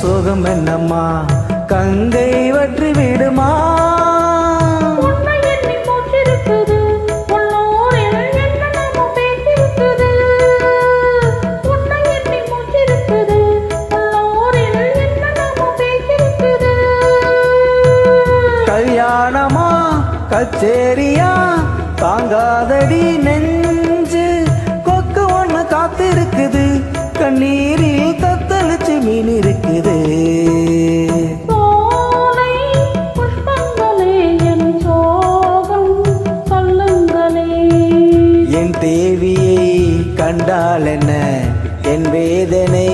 சுகம் என்னம்மா கங்கை வற்றி விடுமா கல்யாணமா கச்சேரியா தாங்காதடி நெஞ்சு கொக்கு ஒண்ணு காத்திருக்குது கண்ணீரில் தத்தளிச்சு மீன் இருக்குது என் தேவியை கண்டால் என்ன என் வேதனை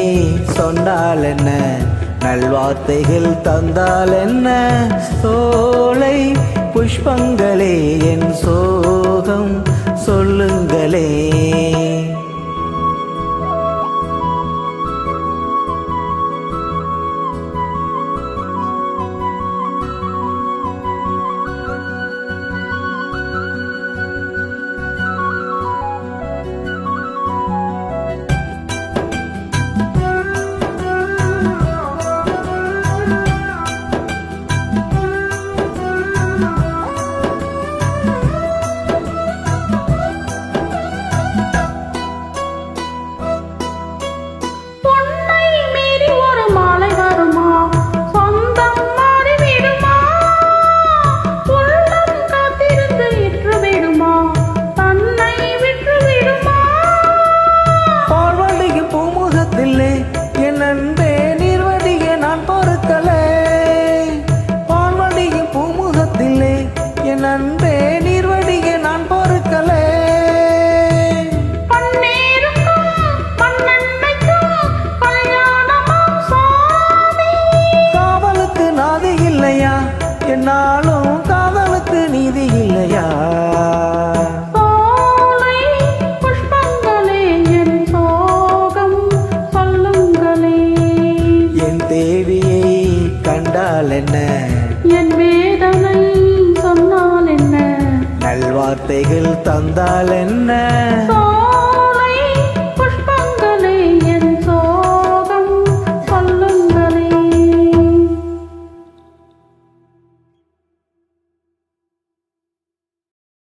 சொன்னால் என்ன நல்வார்த்தைகள் தந்தால் என்ன சோலை புஷ்பங்களே என் சோகம் சொல்லுங்களே என் அன்பே நீர்வடிக நான் பொறுக்கலே பால்வடியும் பூமுகத்திலே என் அன்பே நீர்வடிக நான் பொறுக்கலே காவலுக்கு நாதி இல்லையா என்னாலும் காதலுக்கு நீதி இல்லையா தேவியை கண்டால் என்ன என் வேதனை சொன்னால் என்ன நல்வார்த்தைகள் தந்தால் என்ன